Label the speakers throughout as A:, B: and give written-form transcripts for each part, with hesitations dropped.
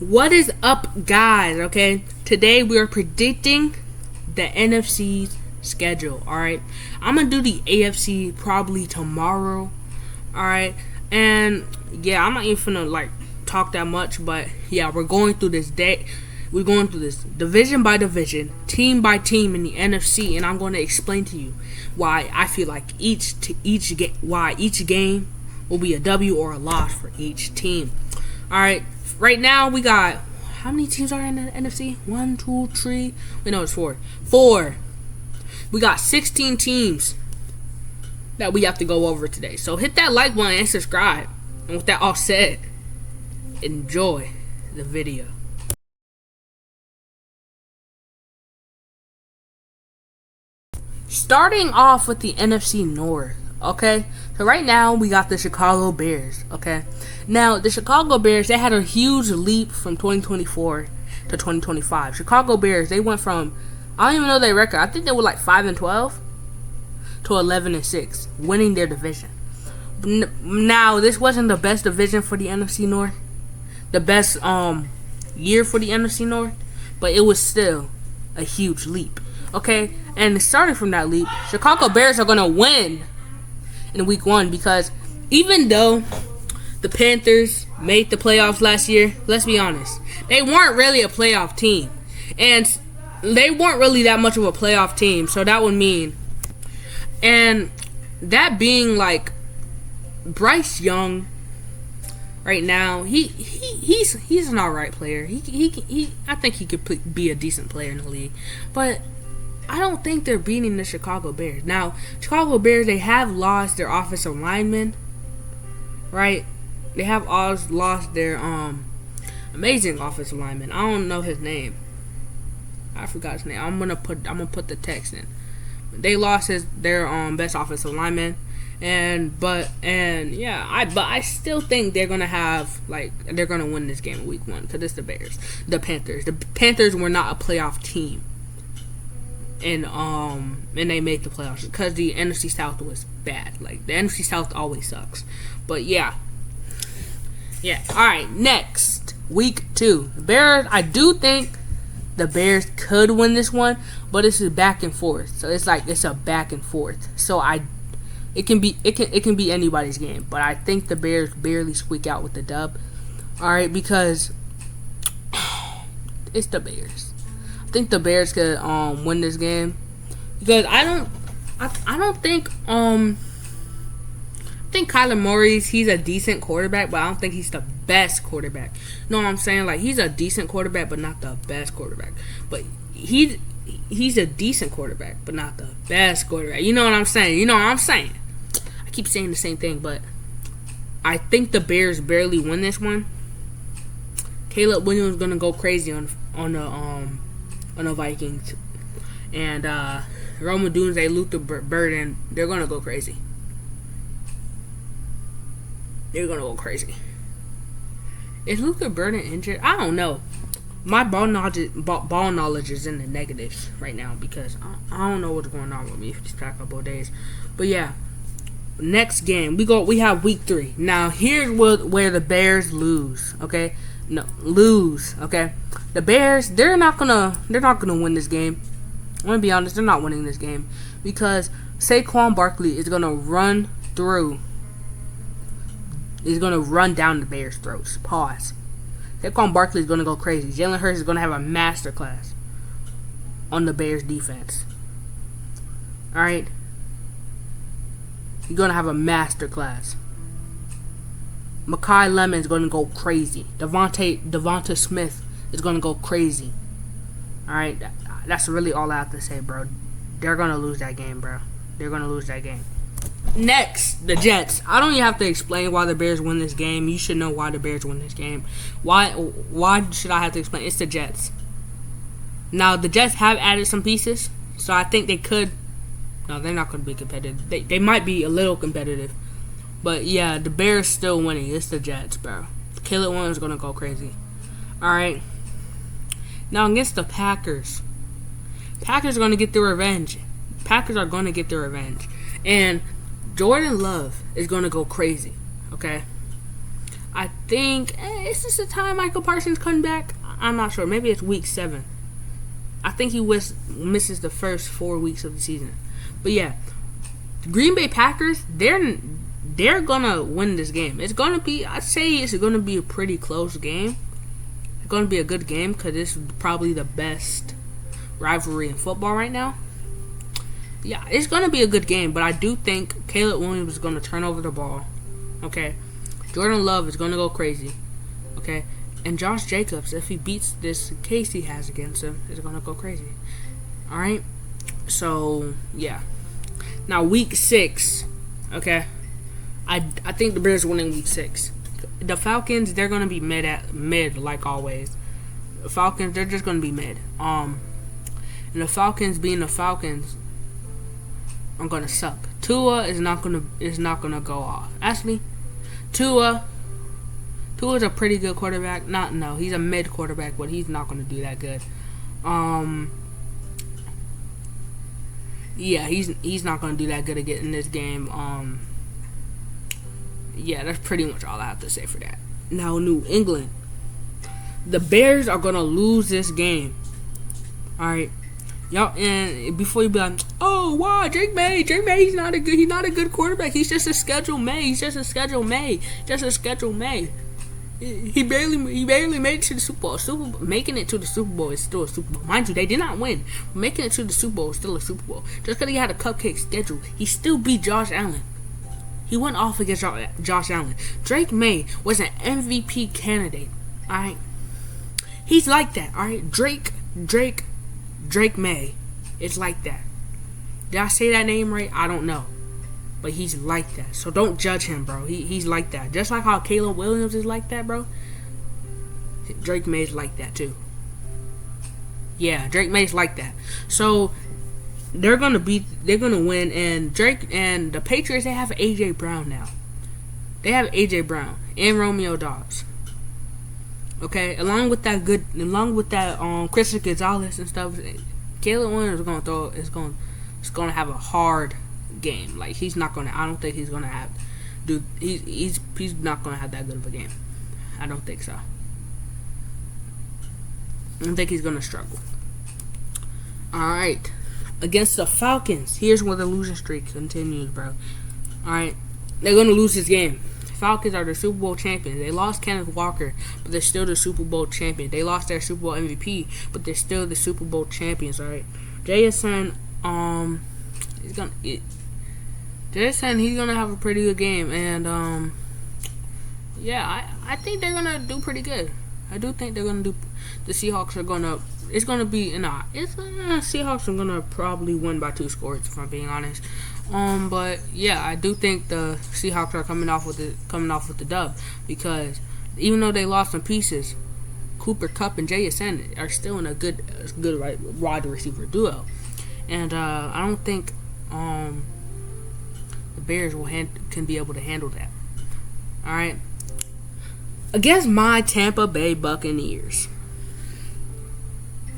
A: What is up, guys? Okay, today we are predicting the NFC's schedule. All right, I'm gonna do the AFC probably tomorrow. All right, and yeah, I'm not even gonna talk that much, but yeah, we're going through this day. We're going through this division by division, team by team in the NFC, and I'm going to explain to you why I feel like each game will be a W or a loss for each team. All right. Right now, we got, how many teams are in the NFC? 1, 2, 3. Wait, no, it's 4. 4. We got 16 teams that we have to go over today. So hit that like button and subscribe. And with that all said, enjoy the video. Starting off with the NFC North. Okay, so right now we got the Chicago Bears. Okay, now the Chicago Bears, they had a huge leap from 2024 to 2025. Chicago Bears, they went from, I don't even know their record. I think they were like 5-12 to 11-6, winning their division. Now this wasn't the best division for the NFC North, the best year for the NFC North, but it was still a huge leap. Okay, and starting from that leap, Chicago Bears are gonna win in week 1, because even though the Panthers made the playoffs last year, let's be honest, they weren't really a playoff team, and they weren't really that much of a playoff team. So that would mean, and that being like Bryce Young right now, he's an alright player. He I think he could be a decent player in the league, but I don't think they're beating the Chicago Bears. Now, Chicago Bears, they have lost their offensive lineman, right? They have lost their amazing offensive lineman. I don't know his name. I forgot his name. I'm gonna put the text in. They lost their best offensive lineman, but I still think they're gonna win this game in week 1, because it's the Bears. The Panthers were not a playoff team. And they made the playoffs because the NFC South was bad. Like, the NFC South always sucks. But yeah. All right, next week 2, the Bears. I do think the Bears could win this one, but it's a back and forth. So it's a back and forth. So it can be anybody's game, but I think the Bears barely squeak out with the dub. All right, because it's the Bears. I think the Bears could win this game, because I think Kyler Murray, he's a decent quarterback, but I don't think he's the best quarterback. You know what I'm saying? Like, he's a decent quarterback, but not the best quarterback. But he's a decent quarterback, but not the best quarterback. You know what I'm saying? I keep saying the same thing, but I think the Bears barely win this one. Caleb Williams is gonna go crazy on the Vikings, and Rome Odunze, Luther Burden, they're gonna go crazy. Is Luther Burden injured? I don't know. My ball knowledge is in the negatives right now, because I don't know what's going on with me for these past couple of days. But yeah, next game we have week 3. Now here's where the Bears lose. Okay. Okay. The Bears, they're not gonna win this game. I'm gonna be honest, they're not winning this game, because Saquon Barkley is gonna run down the Bears' throats. Pause. Saquon Barkley is gonna go crazy. Jalen Hurts is gonna have a masterclass on the Bears defense. All right. He's gonna have a masterclass. Mekhi Lemon is going to go crazy. Devonta Smith is going to go crazy. Alright, that's really all I have to say, bro. They're going to lose that game, bro. They're going to lose that game. Next, the Jets. I don't even have to explain why the Bears win this game. You should know why the Bears win this game. Why should I have to explain? It's the Jets. Now, the Jets have added some pieces, so I think they could. No, they're not going to be competitive. They might be a little competitive. But yeah, the Bears still winning. It's the Jets, bro. Caleb Williams is gonna go crazy. Alright. Now against the Packers. Packers are gonna get their revenge. And Jordan Love is gonna go crazy. Okay. I think is this the time Michael Parsons coming back? I'm not sure. Maybe it's week 7. I think he misses the first 4 weeks of the season. But yeah, the Green Bay Packers, they're gonna win this game. It's gonna be, I'd say it's gonna be a pretty close game. It's gonna be a good game because this is probably the best rivalry in football right now. Yeah, it's gonna be a good game, but I do think Caleb Williams is gonna turn over the ball. Okay, Jordan Love is gonna go crazy. Okay, and Josh Jacobs, if he beats this case he has against him, is gonna go crazy. All right, so yeah. Now week 6, okay. I think the Bears winning week 6. The Falcons, they're gonna be mid like always. The Falcons, they're just gonna be mid. And the Falcons being the Falcons are gonna suck. Tua is not gonna go off. Actually, Tua's a pretty good quarterback. He's a mid quarterback, but he's not gonna do that good. Yeah, he's not gonna do that good again in this game. Yeah, that's pretty much all I have to say for that. Now, New England, the Bears are gonna lose this game. All right, y'all. And before you be like, oh, why Drake May? He's not a good quarterback. He's just a schedule May. He barely made it to the Super Bowl. Making it to the Super Bowl is still a Super Bowl. Mind you, they did not win. Making it to the Super Bowl is still a Super Bowl. Just because he had a cupcake schedule, he still beat Josh Allen. He went off against Josh Allen. Drake May was an MVP candidate. Alright? He's like that. Alright? Drake May is like that. Did I say that name right? I don't know. But he's like that. So don't judge him, bro. He's like that. Just like how Caleb Williams is like that, bro. Drake May's like that too. Yeah, Drake May's like that. So they're gonna win, and Drake and the Patriots, they have AJ Brown now. They have AJ Brown and Romeo Doubs. Okay, along with that Christian Gonzalez and stuff, Caleb Williams is gonna have a hard game. Like I don't think he's gonna have he's not gonna have that good of a game. I don't think so. I don't think he's gonna struggle. Alright. Against the Falcons, here's where the losing streak continues, bro. Alright. They're gonna lose this game. Falcons are the Super Bowl champions. They lost Kenneth Walker, but they're still the Super Bowl champion. They lost their Super Bowl MVP, but they're still the Super Bowl champions, alright? JSN, he's gonna have a pretty good game, and yeah, I think they're gonna do pretty good. I do think they're gonna do. The Seahawks are gonna. It's gonna be Seahawks are gonna probably win by 2 scores, if I'm being honest. But yeah, I do think the Seahawks are coming off with the dub, because even though they lost some pieces, Cooper Kupp and JSN are still in a good wide receiver duo, and I don't think the Bears can be able to handle that. All right, against my Tampa Bay Buccaneers.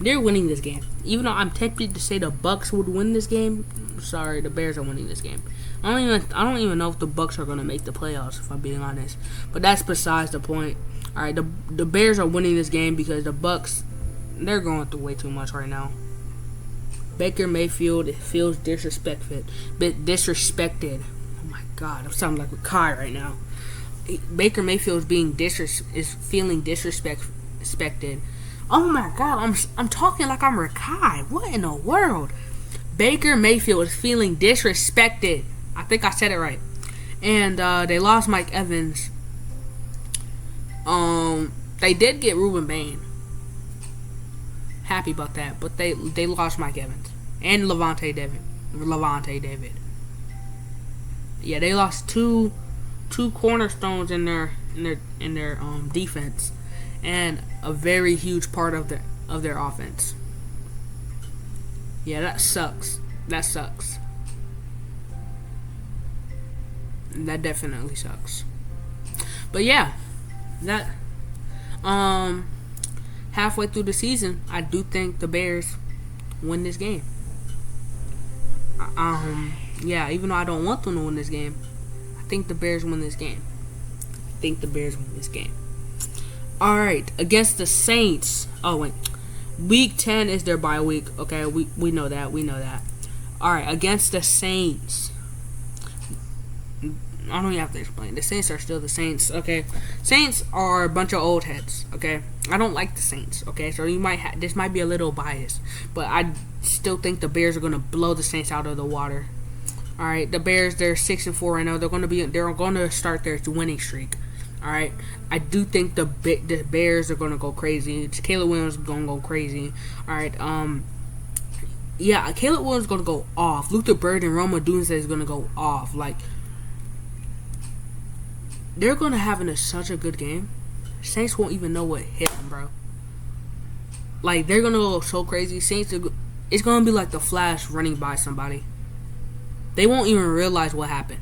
A: They're winning this game. Even though I'm tempted to say the Bucs would win this game, sorry, the Bears are winning this game. I don't even know if the Bucs are gonna make the playoffs, if I'm being honest. But that's besides the point. All right, the Bears are winning this game because the Bucs, they're going through way too much right now. Baker Mayfield feels disrespected. Oh my God, I'm sounding like a Kai right now. Baker Mayfield is feeling disrespected. Oh my God, I'm talking like I'm Rakai. What in the world? Baker Mayfield is feeling disrespected. I think I said it right. And they lost Mike Evans. They did get Ruben Bain. Happy about that, but they lost Mike Evans and Levante David. Yeah, they lost two cornerstones in their defense, and a very huge part of their offense. Yeah, that sucks. That definitely sucks. But yeah, that halfway through the season, I do think the Bears win this game. Yeah, even though I don't want them to win this game, I think the Bears win this game. think the Bears win this game. All right, against the Saints. Oh wait, Week 10 is their bye week. Okay, we know that. We know that. All right, against the Saints. I don't even have to explain. The Saints are still the Saints. Okay, Saints are a bunch of old heads. Okay, I don't like the Saints. Okay, so you might this might be a little biased, but I still think the Bears are gonna blow the Saints out of the water. All right, the Bears, they're 6-4 right now. They're gonna start their winning streak. All right, I do think the Bears are gonna go crazy. Caleb Williams is gonna go crazy. All right, yeah, Caleb Williams is gonna go off. Luther Bird and Roma Dunze is gonna go off. Like, they're gonna have such a good game. Saints won't even know what hit them, bro. Like, they're gonna go so crazy. Saints, it's gonna be like the Flash running by somebody. They won't even realize what happened.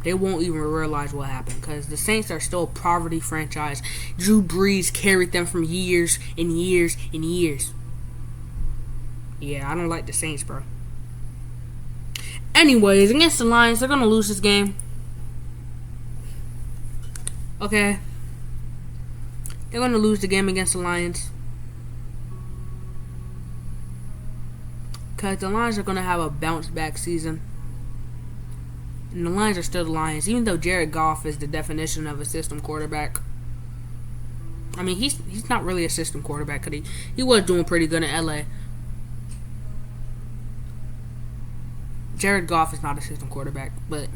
A: They won't even realize what happened because the Saints are still a poverty franchise. Drew Brees carried them from years and years and years. Yeah, I don't like the Saints, bro. Anyways, against the Lions, they're going to lose this game. Okay. They're going to lose the game against the Lions. Because the Lions are going to have a bounce-back season. And the Lions are still the Lions, even though Jared Goff is the definition of a system quarterback. I mean, he's not really a system quarterback because he was doing pretty good in LA. Jared Goff is not a system quarterback, but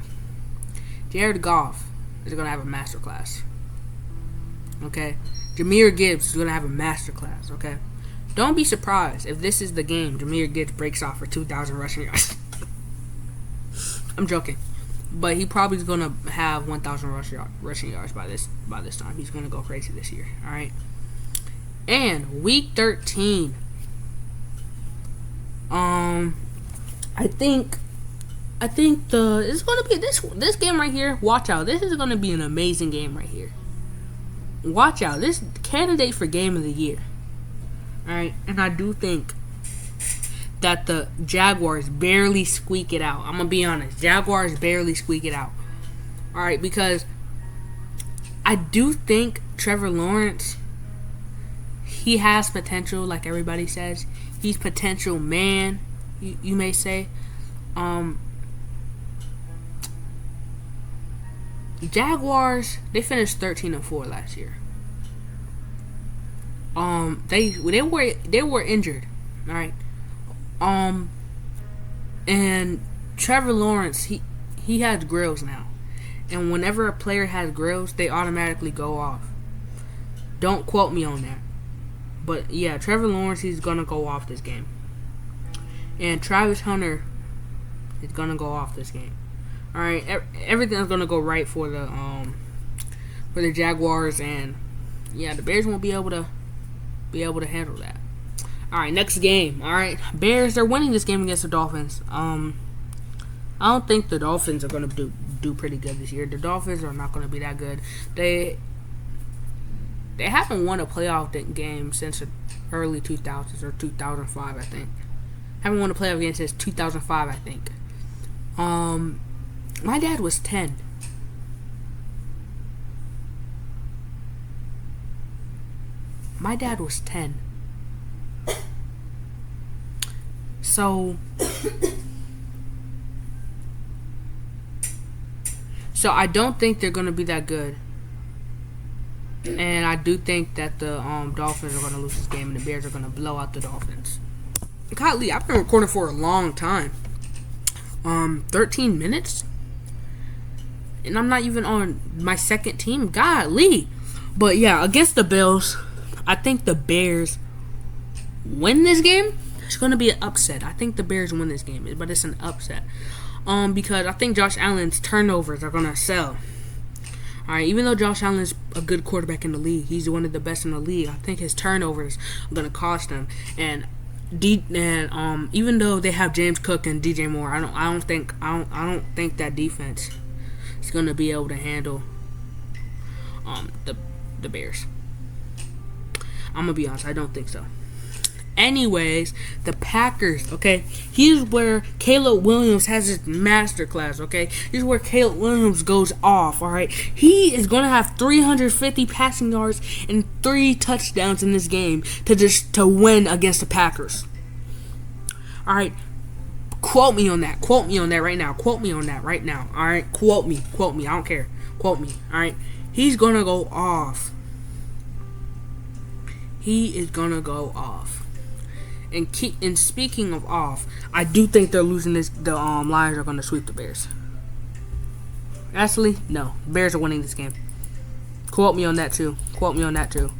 A: Jared Goff is going to have a masterclass. Okay? Jahmyr Gibbs is going to have a masterclass, okay? Don't be surprised if this is the game Jahmyr Gibbs breaks off for 2,000 rushing yards. I'm joking. But he probably is going to have 1,000 rushing yards by this time. He's going to go crazy this year. All right. And Week 13. I think it's going to be this game right here. Watch out. This is going to be an amazing game right here. Watch out. This candidate for game of the year. All right. And I do think that the Jaguars barely squeak it out. I'm going to be honest. Jaguars barely squeak it out. All right, because I do think Trevor Lawrence, he has potential, like everybody says. He's potential man, you may say. Jaguars, they finished 13-4 last year. They were injured. All right. And Trevor Lawrence, he has grills now. And whenever a player has grills, they automatically go off. Don't quote me on that. But yeah, Trevor Lawrence, he's gonna go off this game. And Travis Hunter is gonna go off this game. All right, everything's gonna go right for the Jaguars, and yeah, the Bears won't be able to handle that. All right, next game. All right, Bears, they're winning this game against the Dolphins. I don't think the Dolphins are going to do pretty good this year. The Dolphins are not going to be that good. They haven't won a playoff game since the early 2000s or 2005, I think. Haven't won a playoff game since 2005, I think. My dad was 10. My dad was 10. So I don't think they're going to be that good. And I do think that the Dolphins are going to lose this game and the Bears are going to blow out the Dolphins. Golly, I've been recording for a long time. 13 minutes? And I'm not even on my second team. Golly. But yeah, against the Bills, I think the Bears win this game. It's going to be an upset. I think the Bears win this game, but it's an upset. Because I think Josh Allen's turnovers are going to sell. All right, even though Josh Allen's a good quarterback in the league, he's one of the best in the league. I think his turnovers are going to cost him. And even though they have James Cook and DJ Moore, I don't think that defense is going to be able to handle the Bears. I'm gonna be honest, I don't think so. anyways, the Packers, okay? Here's where Caleb Williams has his masterclass, okay? Here's where Caleb Williams goes off, all right? He is going to have 350 passing yards and 3 touchdowns in this game to win against the Packers. All right? Quote me on that. Quote me on that right now. Quote me on that right now. All right? Quote me. Quote me. I don't care. Quote me. All right? He's going to go off. He is going to go off. And speaking of off, I do think they're losing this. The Lions are going to sweep the Bears. Actually, no. Bears are winning this game. Quote me on that too. Quote me on that too.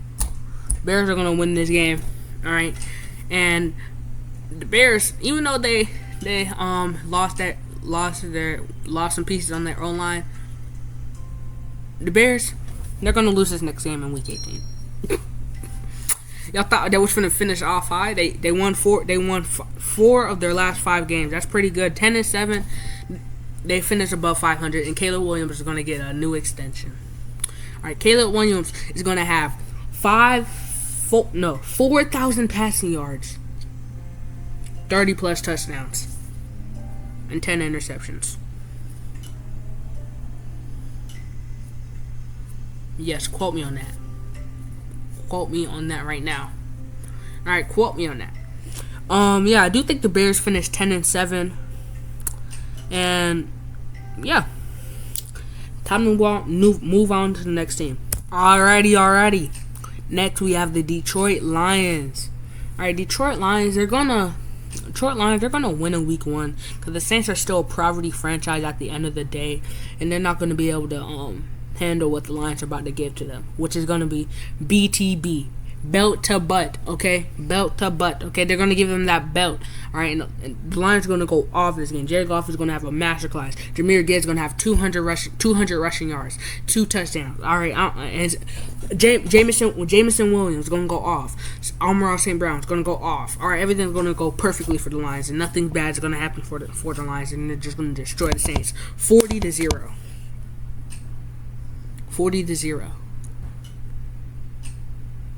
A: Bears are going to win this game. All right? And the Bears, even though they lost some pieces on their own line, the Bears, they're gonna lose this next game in Week 18. Y'all thought they was gonna finish all 5. They won 4. They won 4 of their last 5 games. That's pretty good. 10-7. They finished above 500, and Caleb Williams is gonna get a new extension. All right, Caleb Williams is gonna have 4,000 passing yards, 30 plus touchdowns, and 10 interceptions. Yes, quote me on that. Quote me on that right now. Alright, quote me on that. Yeah, I do think the Bears finished 10-7. And yeah. Time to move on to the next team. Alrighty. Next we have the Detroit Lions. Alright, Detroit Lions, they're gonna win in Week 1 because the Saints are still a poverty franchise at the end of the day, and they're not gonna be able to handle what the Lions are about to give to them, which is gonna be BTB, belt to butt. Okay, belt to butt. Okay, they're gonna give them that belt. All right, and the Lions are gonna go off this game. Jared Goff is gonna have a masterclass. Jahmyr Gibbs is gonna have 200 rushing yards, 2 touchdowns. All right, and Jameson Williams is gonna go off. Amon-Ra St. Brown is gonna go off. All right, everything's gonna go perfectly for the Lions, and nothing bad is gonna happen for the Lions, and they're just gonna destroy the Saints, 40-0. 40-0.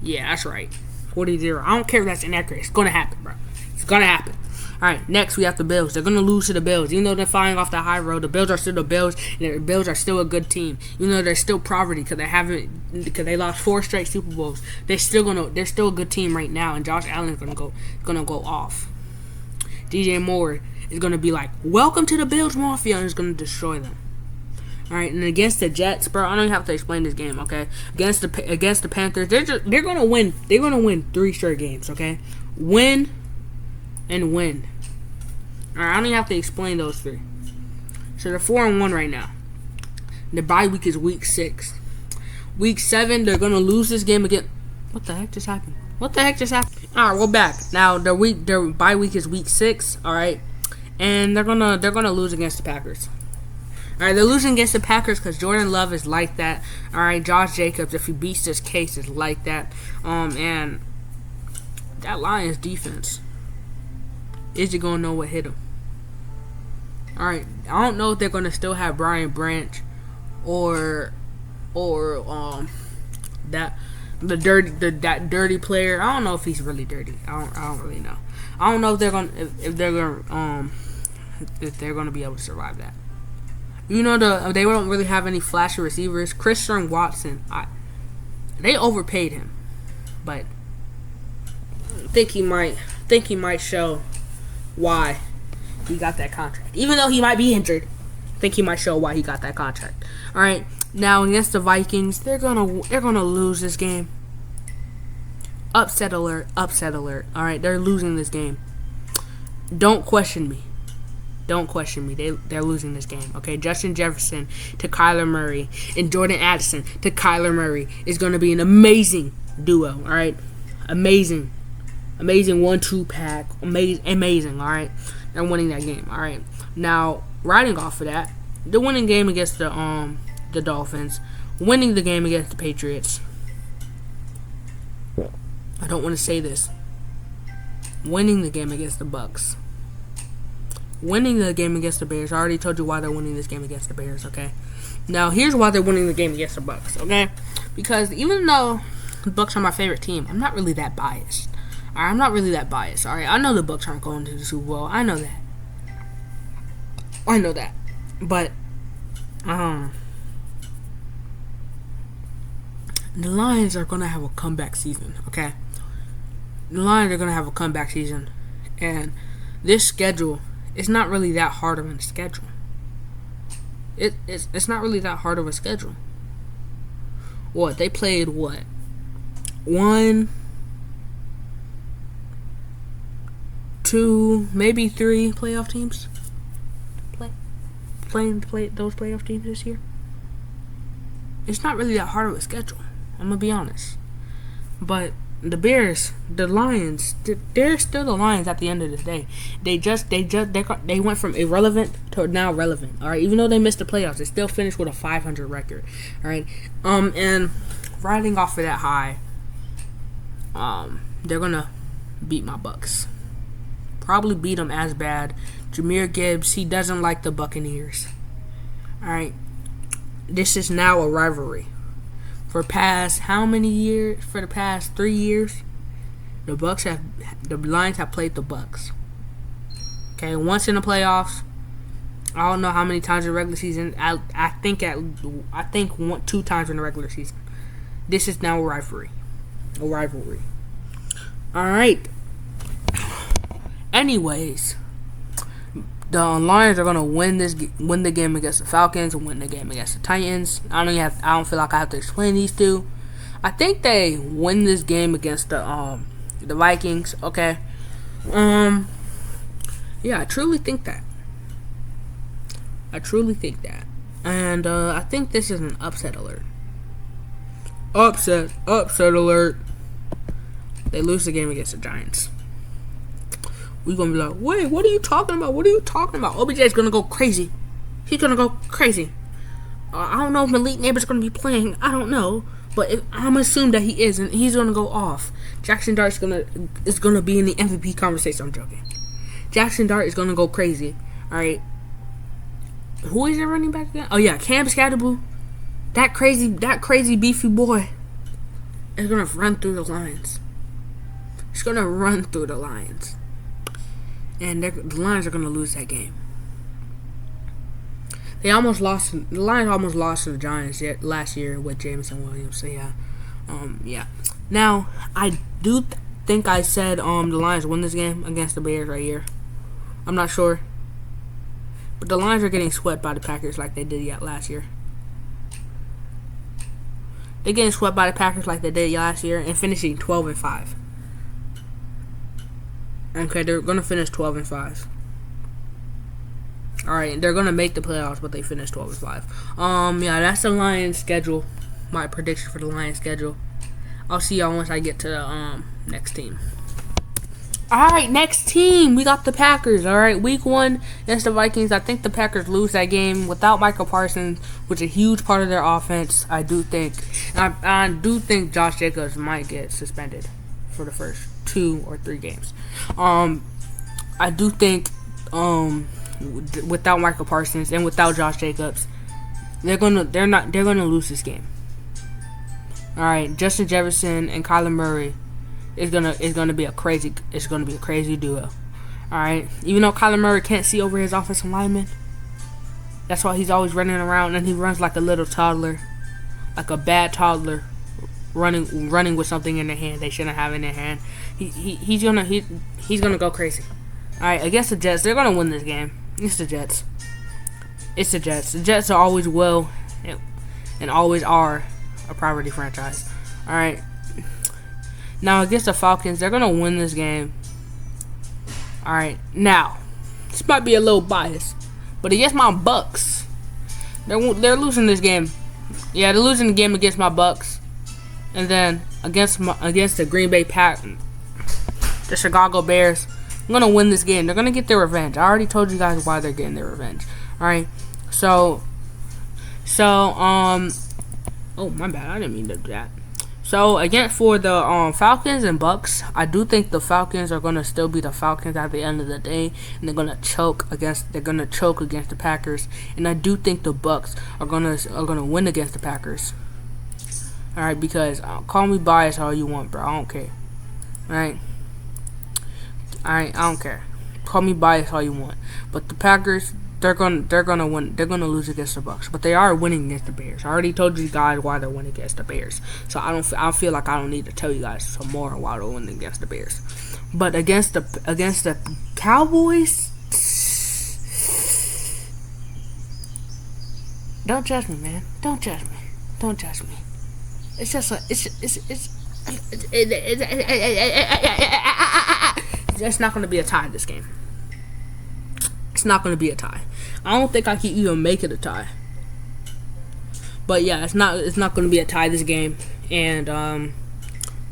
A: Yeah, that's right. 40-0. I don't care if that's inaccurate. It's gonna happen, bro. It's gonna happen. Alright, next we have the Bills. They're gonna lose to the Bills. Even though they're flying off the high road, the Bills are still the Bills, and the Bills are still a good team. Even though they're still poverty because they lost 4 straight Super Bowls. They're still a good team right now, and Josh Allen's gonna go off. DJ Moore is gonna be like, "Welcome to the Bills Mafia," and is gonna destroy them. Alright, and against the Jets, bro, I don't even have to explain this game, okay? Against the Panthers, they're gonna win. They're gonna win 3 straight games, okay? Win and win. Alright, I don't even have to explain those 3. So they're 4-1 right now. The bye week is week 6. Week 7, they're gonna lose this game again. What the heck just happened? Alright, we're back. Now their bye week is week 6, alright? And they're gonna lose against the Packers. Alright, they're losing against the Packers because Jordan Love is like that. Alright, Josh Jacobs, if he beats this case, is like that. And that Lions defense, is he gonna know what hit him? Alright, I don't know if they're gonna still have Brian Branch or that dirty player. I don't know if he's really dirty. I don't really know. I don't know if they're gonna be able to survive that. You know, they don't really have any flashy receivers. Christian Watson, they overpaid him, but I think he might show why he got that contract. Even though he might be injured, I think he might show why he got that contract. All right, now against the Vikings, they're gonna lose this game. Upset alert! All right, they're losing this game. Don't question me. They're losing this game. Okay, Justin Jefferson to Kyler Murray and Jordan Addison to Kyler Murray is going to be an amazing duo. All right, amazing 1-2 pack. Amazing. All right, they're winning that game. All right, now riding off of that, they're winning game against the Dolphins, winning the game against the Patriots. I don't want to say this. Winning the game against the Bucks. Winning the game against the Bears. I already told you why they're winning this game against the Bears, okay? Now, here's why they're winning the game against the Bucks, okay? Because even though the Bucks are my favorite team, I'm not really that biased. Alright, I'm not really that biased. Alright, I know the Bucks aren't going to the Super Bowl. I know that. But the Lions are gonna have a comeback season. Okay, the Lions are gonna have a comeback season, and this schedule is not really that hard of a schedule. It's not really that hard of a schedule. What they played? What 1, 2, maybe 3 playoff teams playing those playoff teams this year. It's not really that hard of a schedule. I'm gonna be honest. But the Bears, the Lions, they're still the Lions at the end of the day. They went from irrelevant to now relevant. All right, even though they missed the playoffs, they still finished with a 500 record. All right, and riding off of that high, they're gonna beat my Bucks. Probably beat them as bad. Jahmyr Gibbs, he doesn't like the Buccaneers. All right, this is now a rivalry. For past how many years? For the past 3 years, the Lions have played the Bucks. Okay, once in the playoffs. I don't know how many times in the regular season. I think 2 times in the regular season. This is now a rivalry. All right. Anyways, the Lions are gonna win the game against the Falcons and win the game against the Titans. I don't feel like I have to explain these two. I think they win this game against the Vikings. Okay. Yeah, I truly think that. And I think this is an upset alert. Upset alert. They lose the game against the Giants. We're going to be like, wait, what are you talking about? OBJ's going to go crazy. He's going to go crazy. I don't know if Malik Neighbors going to be playing. I don't know. But I'm assuming that he is, and he's going to go off. Jackson Dart is going to be in the MVP conversation. I'm joking. Jackson Dart is going to go crazy. All right. Who is their running back again? Oh, yeah, Cam Scatterboo. That crazy beefy boy is going to run through the Lions. He's going to run through the Lions. And the Lions are going to lose that game. The Lions almost lost to the Giants last year with Jameson Williams. So yeah. Now I do think I said the Lions win this game against the Bears right here. I'm not sure, but the Lions are getting swept by the Packers like they did last year. They're getting swept by the Packers like they did last year and finishing 12-5. Okay, they're gonna finish 12-5. All right, they're gonna make the playoffs, but they finished 12-5. Yeah, that's the Lions schedule. My prediction for the Lions schedule. I'll see y'all once I get to the next team. All right, next team we got the Packers. All right, week 1 against the Vikings. I think the Packers lose that game without Michael Parsons, which is a huge part of their offense. I do think Josh Jacobs might get suspended for the first 2 or 3 games. I do think without Michael Parsons and without Josh Jacobs, they're gonna lose this game. All right, Justin Jefferson and Kyler Murray is gonna be a crazy duo. All right, even though Kyler Murray can't see over his offensive lineman, that's why he's always running around, and he runs like a little toddler, like a bad toddler, running with something in their hand they shouldn't have in their hand. He's gonna go crazy. All right, against the Jets, they're gonna win this game. It's the Jets. The Jets are always and always are a priority franchise. All right. Now against the Falcons, they're gonna win this game. All right. Now, this might be a little biased, but against my Bucks, they're losing this game. Yeah, they're losing the game against my Bucks, and then against the Green Bay Packers, the Chicago Bears. I'm gonna win this game. They're gonna get their revenge. I already told you guys why they're getting their revenge. All right. So, oh my bad. I didn't mean to do that. So again, for the Falcons and Bucks, I do think the Falcons are gonna still be the Falcons at the end of the day, and they're gonna choke against the Packers. And I do think the Bucks are gonna win against the Packers. All right, because call me biased all you want, bro. I don't care. All right. Alright, I don't care. Call me biased all you want. But the Packers, they're gonna win. They're gonna lose against the Bucks, but they are winning against the Bears. I already told you guys why they're winning against the Bears, so I feel like I don't need to tell you guys some more why they're winning against the Bears. But against the Cowboys, don't judge me, man. Don't judge me. Don't judge me. It's just like it's not gonna be a tie this game. It's not going to be a tie. I don't think I can even make it a tie. But yeah, it's not going to be a tie this game. And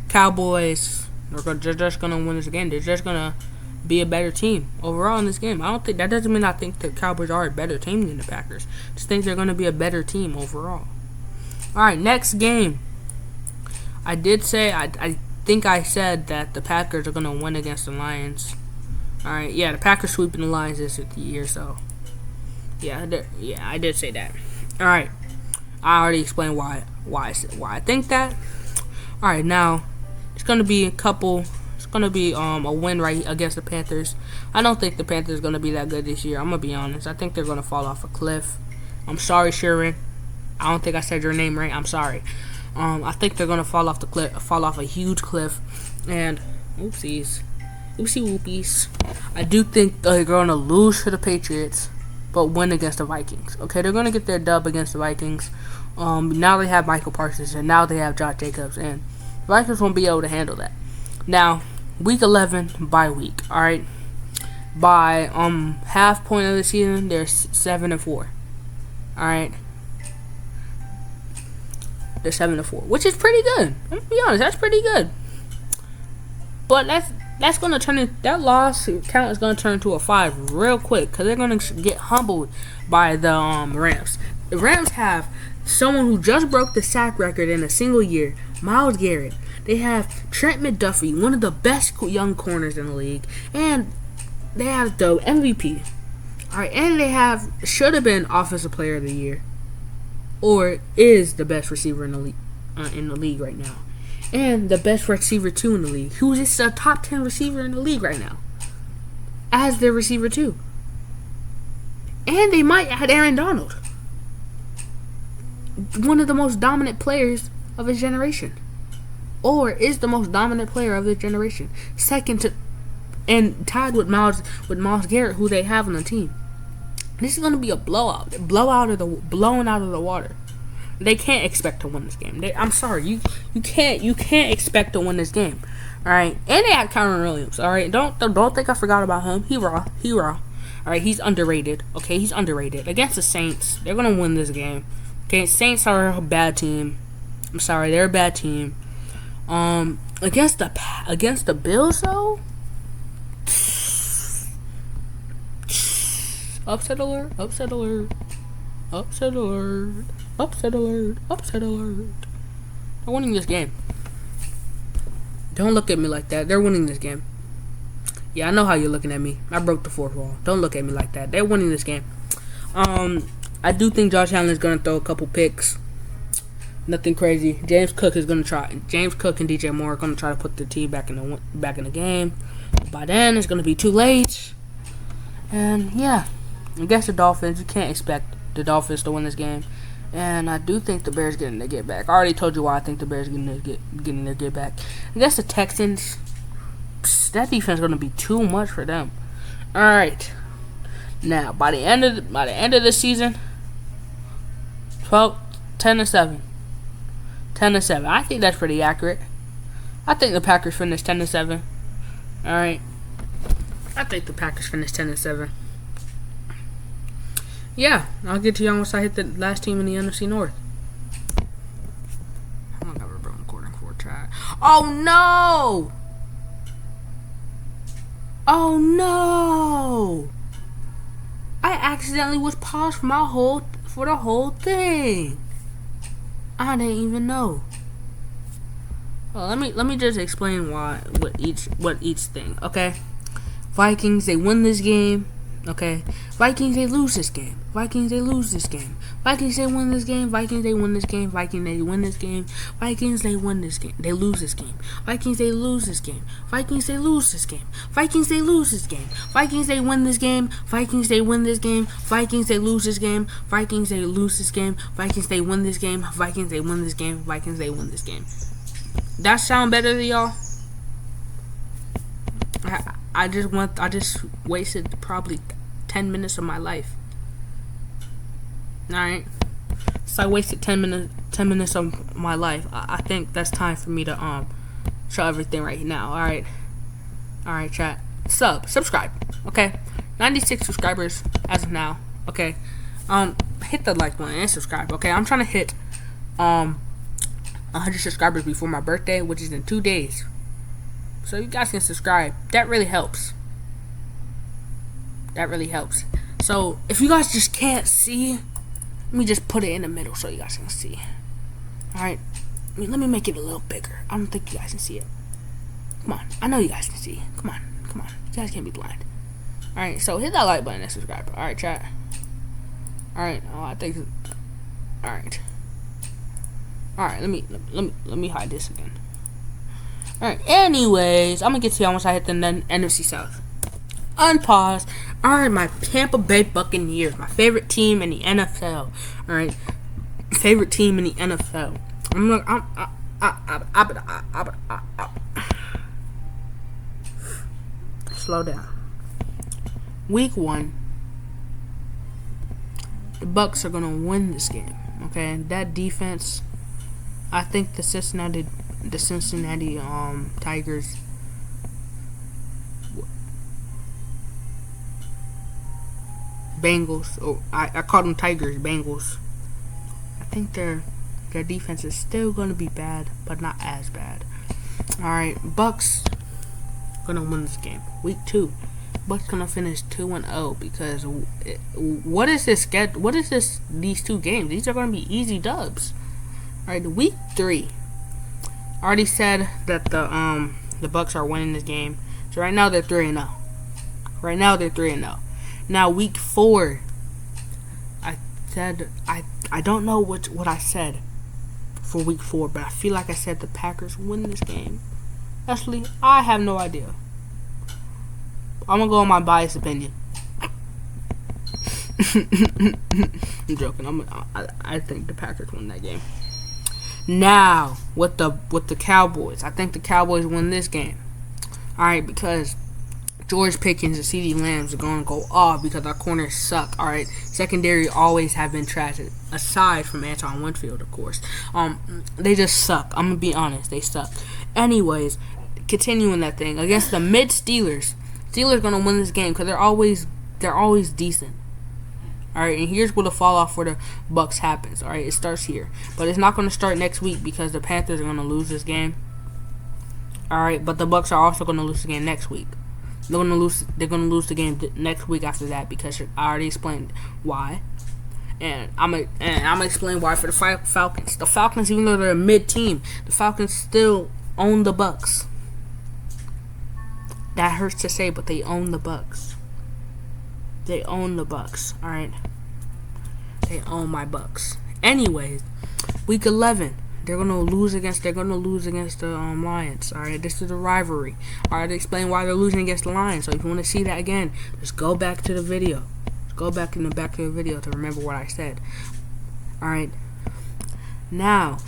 A: Cowboys, they're just going to win this game. They're just going to be a better team overall in this game. I don't think that doesn't mean I think the Cowboys are a better team than the Packers. Just think they're going to be a better team overall. All right, next game. I did say I think I said that the Packers are going to win against the Lions. Alright, yeah, the Packers sweeping the Lions this year, so yeah, I did say that. Alright, I already explained why I think that. Alright, now it's gonna be a win right against the Panthers. I don't think the Panthers are gonna be that good this year. I'm gonna be honest. I think they're gonna fall off a cliff. I'm sorry, Sharon. I don't think I said your name right. I'm sorry. I think they're gonna fall off a huge cliff, and oopsies. Oopsie whoopies. I do think they're going to lose to the Patriots, but win against the Vikings. Okay, they're going to get their dub against the Vikings. Now they have Michael Parsons, and now they have Josh Jacobs, and the Vikings won't be able to handle that. Now, week 11 bye week. All right, by half point of the season, they're 7-4. All right, they're 7-4, which is pretty good. I'm gonna be honest, that's pretty good. But that's going to turn that loss count is going to turn into a 5 real quick, because they're going to get humbled by the Rams. The Rams have someone who just broke the sack record in a single year, Myles Garrett. They have Trent McDuffie, one of the best young corners in the league, and they have the MVP. All right, and they should have been Offensive Player of the Year, or is the best receiver in the league right now. And the best receiver 2 in the league, who is a top 10 receiver in the league right now, as their receiver 2. And they might add Aaron Donald, one of the most dominant players of his generation, or is the most dominant player of his generation, second to and tied with Myles Garrett, who they have on the team. This is going to be a blowout, blown out of the water. They can't expect to win this game. I'm sorry, you can't expect to win this game. All right, and they have Kyron Williams. All right, don't think I forgot about him. He raw. All right, he's underrated. Okay, he's underrated against the Saints. They're gonna win this game. Okay, Saints are a bad team. I'm sorry, they're a bad team. Against the Bills though. Upset alert! Upset alert! Upset alert! Upset alert! Upset alert! They're winning this game. Don't look at me like that. They're winning this game. Yeah, I know how you're looking at me. I broke the fourth wall. Don't look at me like that. They're winning this game. I do think Josh Allen is going to throw a couple picks. Nothing crazy. James Cook and DJ Moore are going to try to put the team back in the game. By then, it's going to be too late. And yeah, against the Dolphins, you can't expect the Dolphins to win this game. And I do think the Bears getting their get back. I already told you why I think the Bears getting their get back. Against the Texans, that defense is going to be too much for them. All right. Now, by the end of the season, 10-7. 10-7. I think that's pretty accurate. I think the Packers finish 10-7. All right. I think the Packers finish 10-7. Yeah, I'll get to y'all once I hit the last team in the NFC North. I don't have a recording for a chat. Oh no! Oh no! I accidentally was paused for the whole thing. I didn't even know. Well, let me just explain what each thing. Okay, Vikings, they win this game. Okay, Vikings, they lose this game. Vikings, they lose this game. Vikings, they win this game. Vikings, they win this game. Vikings, they win this game. Vikings, they win this game. They lose this game. Vikings, they lose this game. Vikings, they lose this game. Vikings, they lose this game. Vikings, they win this game. Vikings, they win this game. Vikings, they lose this game. Vikings, they lose this game. Vikings, they win this game. Vikings, they win this game. Vikings, they win this game. That sound better to y'all? I just wasted probably 10 minutes of my life. Alright. So I wasted 10 minutes of my life. I think that's time for me to show everything right now. Alright. Alright, chat. Subscribe. Okay. 96 subscribers as of now. Okay. Hit the like button and subscribe. Okay. I'm trying to hit 100 subscribers before my birthday, which is in 2 days. So you guys can subscribe. That really helps. That really helps. So if you guys just can't see, let me just put it in the middle so you guys can see. Alright. Let me make it a little bigger. I don't think you guys can see it. Come on. I know you guys can see. Come on. Come on. You guys can't be blind. Alright, so hit that like button and subscribe. Alright, chat. Alright. Oh, I think. Alright. Alright, let me hide this again. Alright, anyways, I'm gonna get to y'all once I hit the NFC South. Unpause. Alright, my Tampa Bay Buccaneers, my favorite team in the NFL. Alright, favorite team in the NFL. Slow down. Week 1, the Bucs are gonna win this game. Okay, that defense. I think the Cincinnati Tigers Bengals, or I call them Tigers, Bengals. I think their defense is still going to be bad, but not as bad. Alright, Bucks gonna win this game. Week 2, Bucks gonna finish 2-0 because what is this? What is this? These 2 games? These are gonna be easy dubs. Alright, week 3. I already said that the Bucks are winning this game. So right now they're 3-0. Right now they're 3-0. Now week 4, I said I don't know what I said for week 4, but I feel like I said the Packers win this game. Actually, I have no idea. I'm gonna go on my biased opinion. I'm joking. I think the Packers win that game. Now with the Cowboys, I think the Cowboys win this game. All right, because George Pickens and CeeDee Lambs are going to go off because our corners suck. All right, secondary always have been trash, aside from Antoine Winfield, of course. They just suck. I'm gonna be honest, they suck. Anyways, continuing that thing against the mid Steelers. Steelers gonna win this game because they're always decent. Alright, and here's where the fall off for the Bucks happens. Alright, it starts here. But it's not going to start next week because the Panthers are going to lose this game. Alright, but the Bucks are also going to lose the game next week. They're going to lose the game next week after that because I already explained why. And I'm gonna explain why for the Falcons. The Falcons, even though they're a mid-team, the Falcons still own the Bucks. That hurts to say, but they own the Bucks. They own the Bucks, alright? They own my Bucks. Anyways, week 11, they're gonna lose against the Lions. Alright, this is a rivalry. Alright, I explain why they're losing against the Lions. So if you want to see that again, just go back to the video. Just go back in the back of the video to remember what I said. Alright. Now,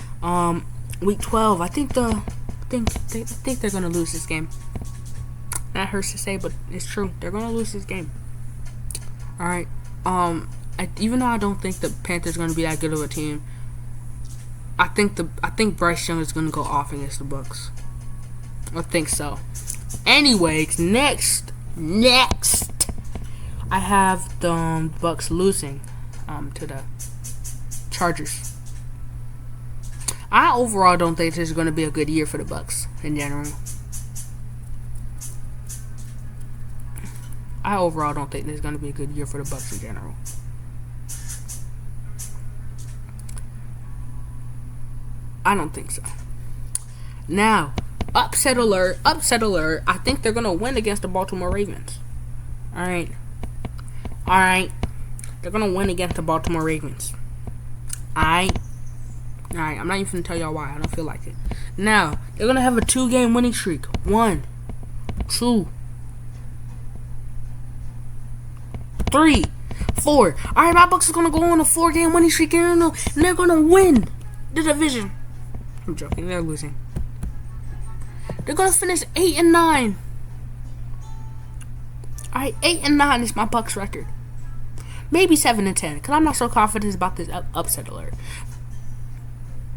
A: week 12, I think they're gonna lose this game. That hurts to say, but it's true. They're gonna lose this game. Alright, even though I don't think the Panthers are going to be that good of a team, I think Bryce Young is going to go off against the Bucks. I think so. Anyways, next, I have the Bucks losing to the Chargers. I overall don't think this is going to be a good year for the Bucks in general. I overall don't think this is going to be a good year for the Bucks in general. I don't think so. Now, upset alert. I think they're going to win against the Baltimore Ravens. Alright. They're gonna win against the Baltimore Ravens. Alright, I'm not even gonna tell y'all why. I don't feel like it. Now, they're gonna have a 2-game winning streak. 1, 2, 3, 4. Alright, my Bucks is gonna go on a 4-game winning streak, and they're gonna win the division. I'm joking, they're losing. They're gonna finish 8-9. Alright, 8-9 is my Bucks record. Maybe 7-10, because I'm not so confident about this upset alert.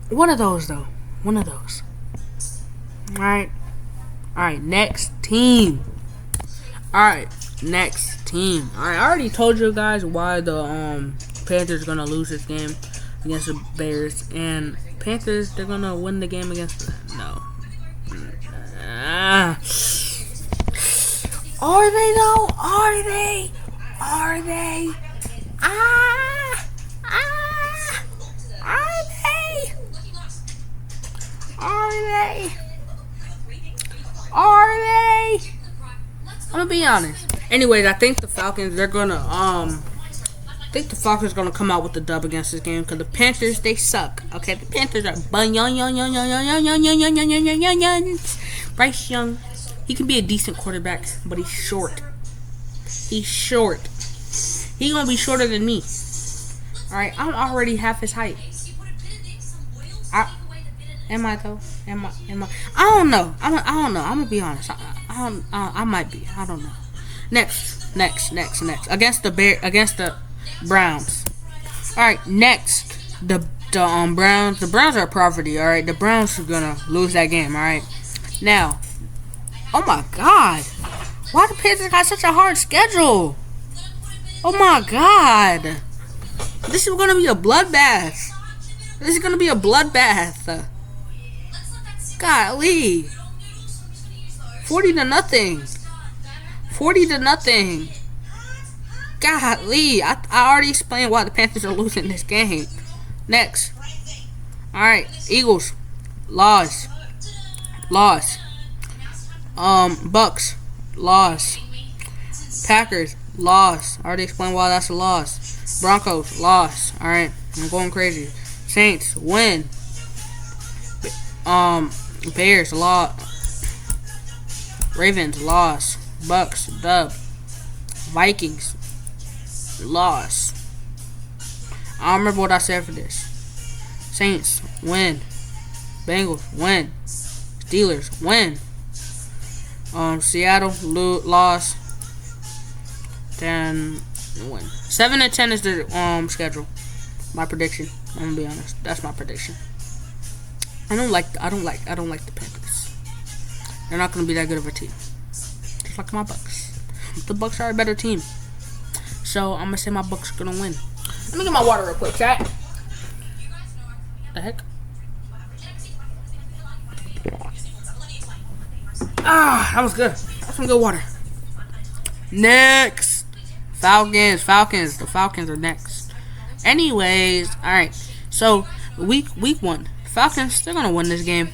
A: One of those, though. One of those. Alright. Alright, next team. Alright, next team. Alright, I already told you guys why the Panthers are going to lose this game against the Bears. And Panthers, they're going to win the game against them. No. Are they, though? Are they? Are they? Are they? Are they? Are they? I'm gonna be honest. Anyways, I think the Falcons, they're gonna come out with the dub against this game because the Panthers, they suck. Okay, the Panthers are Bryce Young. He can be a decent quarterback, but he's short. He's short. He's gonna be shorter than me. Alright, I'm already half his height. Am I though? Am I? I don't know. I don't know. I'm gonna be honest. I might be. I don't know. Next. Against the Browns. Alright, next. The Browns. The Browns are poverty. Alright, the Browns are gonna lose that game. Alright. Now. Oh my God. Why the Panthers got such a hard schedule? Oh my God. This is going to be a bloodbath. This is going to be a bloodbath. Golly. 40-0. 40-0. Golly. I already explained why the Panthers are losing this game. Next. Alright. Eagles. Loss. Bucks. Loss. Packers. Loss. I already explained why that's a loss. Broncos. Loss. Alright. I'm going crazy. Saints. Win. Bears. Loss. Ravens. Loss. Bucks. Dub. Vikings. Loss. I don't remember what I said for this. Saints. Win. Bengals. Win. Steelers. Win. Seattle. Loss. Then win. 7-10 is the schedule. My prediction. I'm gonna be honest. That's my prediction. I don't like the Panthers. They're not gonna be that good of a team. Just like my Bucks. The Bucks are a better team. So I'm gonna say my Bucks are gonna win. Let me get my water real quick, chat. The heck? That was good. That's some good water. Next. Falcons. The Falcons are next. Anyways, alright. So, week 1. Falcons, they're going to win this game.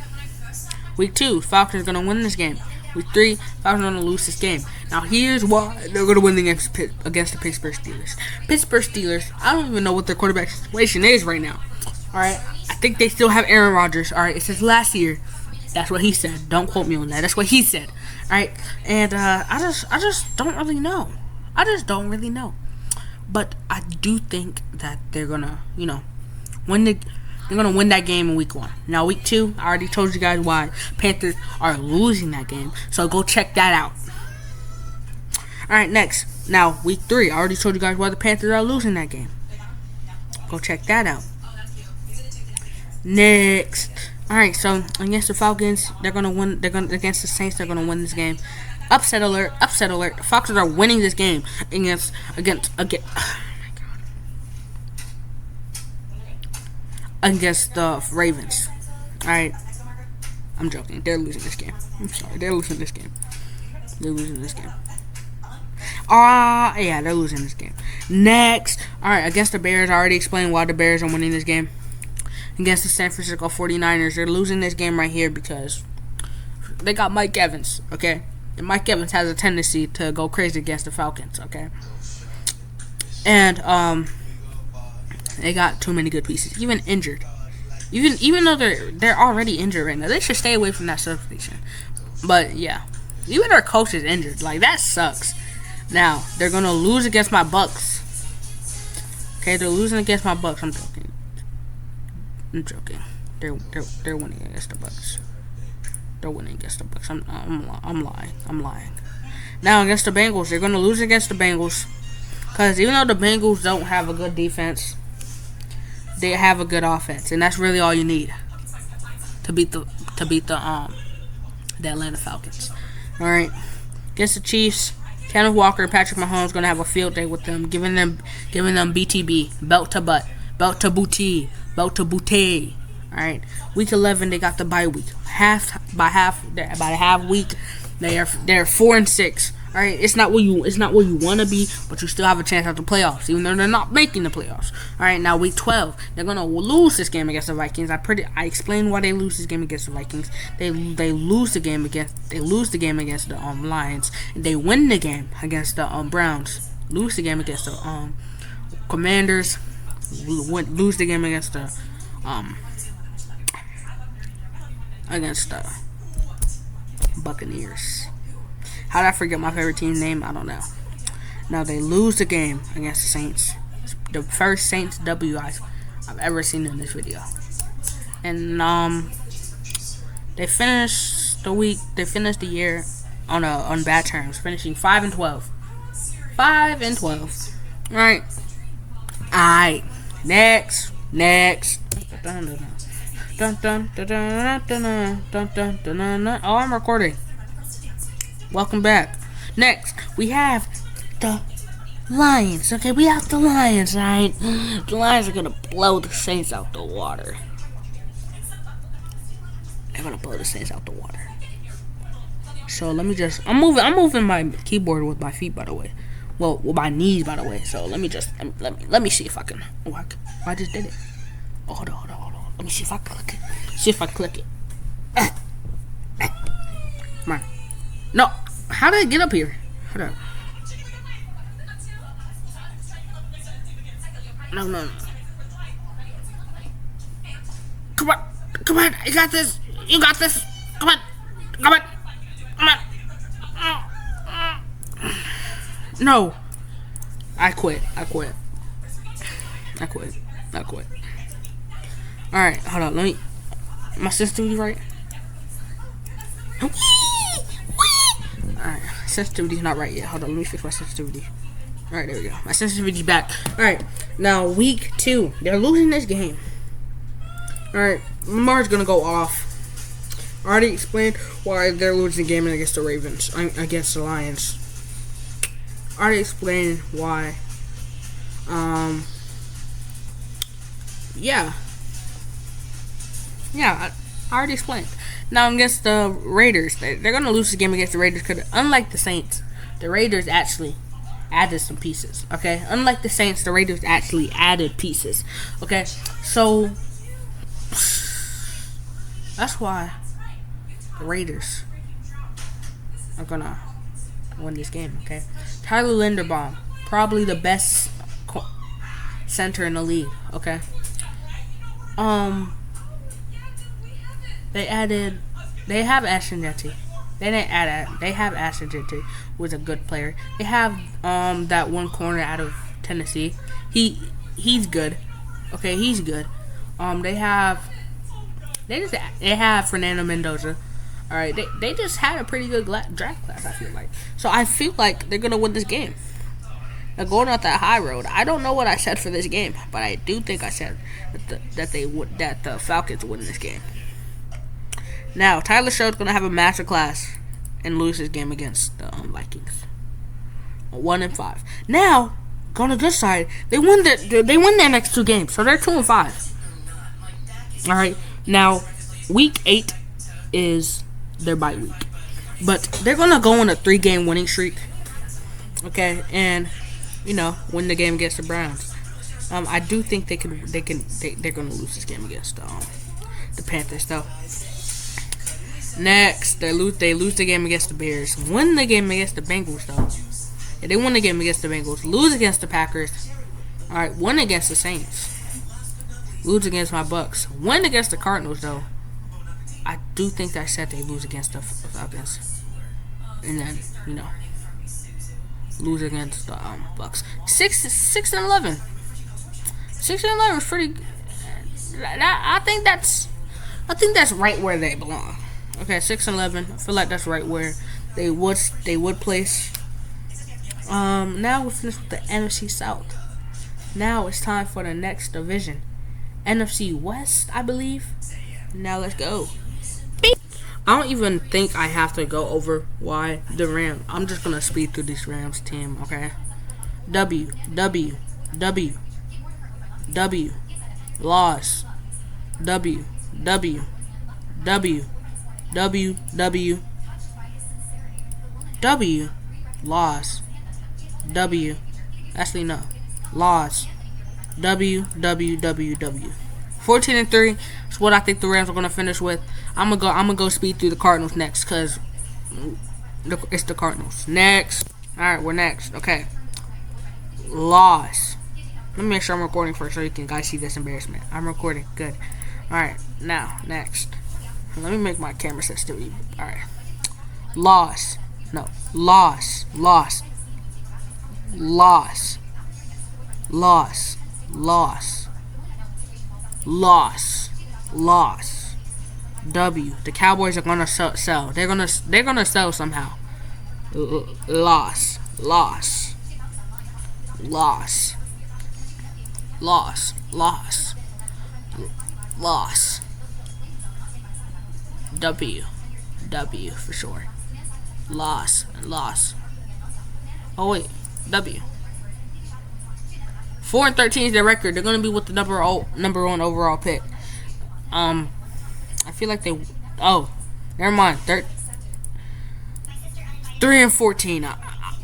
A: Week 2, Falcons are going to win this game. Week 3, Falcons are going to lose this game. Now, here's why they're going to win against the Pittsburgh Steelers. Pittsburgh Steelers, I don't even know what their quarterback situation is right now. Alright, I think they still have Aaron Rodgers. Alright, it says last year. That's what he said. Don't quote me on that. That's what he said. Alright, and I just don't really know. But I do think that they're gonna, win that game in week 1. Now week 2, I already told you guys why Panthers are losing that game. So go check that out. Alright, next. Now week 3, I already told you guys why the Panthers are losing that game. Go check that out. Next. Alright, so against the Falcons, they're gonna win. Against the Saints, they're gonna win this game. Upset alert! The Falcons are winning this game against. Oh my God. Against the Ravens. Alright. I'm joking. They're losing this game. I'm sorry. They're losing this game. Yeah, they're losing this game. Next. Alright, against the Bears, I already explained why the Bears are winning this game. Against the San Francisco 49ers, they're losing this game right here because they got Mike Evans, okay? And Mike Evans has a tendency to go crazy against the Falcons, okay? And they got too many good pieces, even injured. Even though they're already injured right now, they should stay away from that substation. But yeah, even their coach is injured. Like, that sucks. Now they're gonna lose against my Bucks. Okay, they're losing against my Bucks. I'm joking. They're winning against the Bucks. They're winning against the Bucks. I'm lying. Now against the Bengals, they're gonna lose against the Bengals, because even though the Bengals don't have a good defense, they have a good offense, and that's really all you need to beat the Atlanta Falcons. All right, against the Chiefs, Kenneth Walker and Patrick Mahomes gonna have a field day with them, giving them BTB, belt to butt, belt to booty, belt to booty. All right, week 11 they got the bye week. By the half week they're 4-6. All right, it's not where you want to be, but you still have a chance at the playoffs, even though they're not making the playoffs. All right, now week 12, they're gonna lose this game against the Vikings. I explained why they lose this game against the Vikings. They lose the game against the Lions. They win the game against the Browns. Lose the game against the Commanders. Lose the game against the Buccaneers. How did I forget my favorite team's name? I don't know. Now they lose the game against the Saints. It's the first Saints W I've ever seen in this video. And they finished the year on bad terms, finishing 5-12. 5-12. Alright. Alright. Next. Oh, I'm recording. Welcome back. Next, we have the Lions. Okay, we have the Lions, right? The Lions are gonna blow the Saints out the water. They're gonna blow the Saints out the water. So let me I'm moving my keyboard with my feet, by the way. Well, with my knees, by the way. So let me see if I can. Oh, I just did it. Oh, hold on. Let me see if I click it. Come on. No, how did I get up here? Hold on. No. Come on, you got this. Come on. No, I quit. All right, hold on. My sensitivity right? Alright, sensitivity's not right yet. Hold on, let me fix my sensitivity. Alright, there we go. My sensitivity's back. Alright, now week 2. They're losing this game. Alright, Lamar's gonna go off. I already explained why they're losing the game against the against the Lions. I already explained why. Yeah, I already explained. Now against the Raiders, they're going to lose the game against the Raiders because unlike the Saints, the Raiders actually added some pieces. Okay, unlike the Saints, the Raiders actually added pieces. Okay, so that's why the Raiders are gonna win this game. Okay, Tyler Linderbaum, probably the best center in the league. Okay, They have Ashton Jetty. They didn't add. They have Ashton Jetty, who's a good player. They have that one corner out of Tennessee. He's good. Okay, he's good. They have Fernando Mendoza. All right, they just had a pretty good draft class. I feel like. So I feel like they're gonna win this game. They're going out that high road. I don't know what I said for this game, but I do think I said that the Falcons would win this game. Now, Tyler Shows going to have a master class and lose his game against the Vikings. 1-5. Now, going to this side, they win their next 2 games, so they're 2-5. All right. Now, week 8 is their bye week, but they're going to go on a 3-game winning streak. Okay, and win the game against the Browns. I do think they're going to lose this game against the Panthers, though. Next, they lose the game against the Bears. Win the game against the Bengals, though. Yeah, they won the game against the Bengals. Lose against the Packers. All right, won against the Saints. Lose against my Bucks. Win against the Cardinals, though. I do think that said they lose against the Falcons. And then, lose against the Bucks. 6-11. 6-11 is pretty. I think that's right where they belong. Okay, 6-11. I feel like that's right where they would place. Now we're finished with the NFC South. Now it's time for the next division, NFC West, I believe. Now let's go. I don't even think I have to go over why the Rams. I'm just gonna speed through this Rams team, okay? W loss. W loss. W. Actually, no. Loss. W. 14-3 is what I think the Rams are gonna finish with. I'm gonna go speed through the Cardinals next, cause it's the Cardinals next. All right, we're next. Okay. Loss. Let me make sure I'm recording first, so you can guys see this embarrassment. I'm recording. Good. All right. Now next. Let me make my camera sensitivity. All right. Loss. No. Loss. Loss. Loss. Loss. Loss. Loss. Loss. W. The Cowboys are gonna sell. They're gonna sell somehow. Loss. Loss. Loss. Loss. Loss. Loss. W. W for sure. Loss. Loss. Oh wait. W. 4-13 is their record. They're gonna be with the number one overall pick. I feel like they. Oh, never mind. 3-14.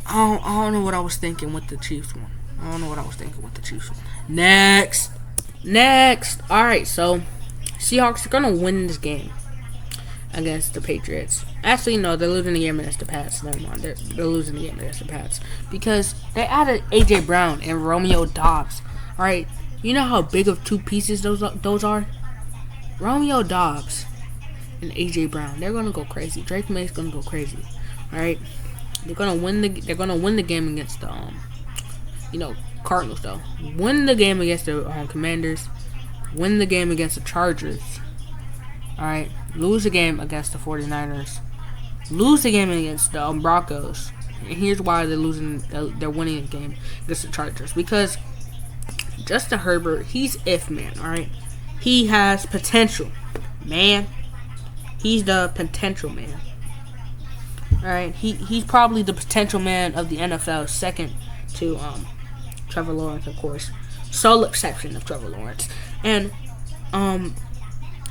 A: I don't know what I was thinking with the Chiefs one. Next. All right. So, Seahawks are gonna win this game against the Patriots. Actually, no, they're losing the game against the Pats. Never mind. They're losing the game against the Pats because they added A.J. Brown and Romeo Doubs. All right. You know how big of two pieces those are? Romeo Doubs and A.J. Brown. They're gonna go crazy. Drake May's gonna go crazy. All right. They're gonna win the game against the Cardinals though. Win the game against the Commanders. Win the game against the Chargers. All right. Lose the game against the 49ers. Lose the game against the Broncos. And here's why they're losing. They're winning the game against the Chargers because Justin Herbert, he's man. All right. He has potential, man. He's the potential man. All right. He's probably the potential man of the NFL, second to Trevor Lawrence, of course. Sole exception of Trevor Lawrence. And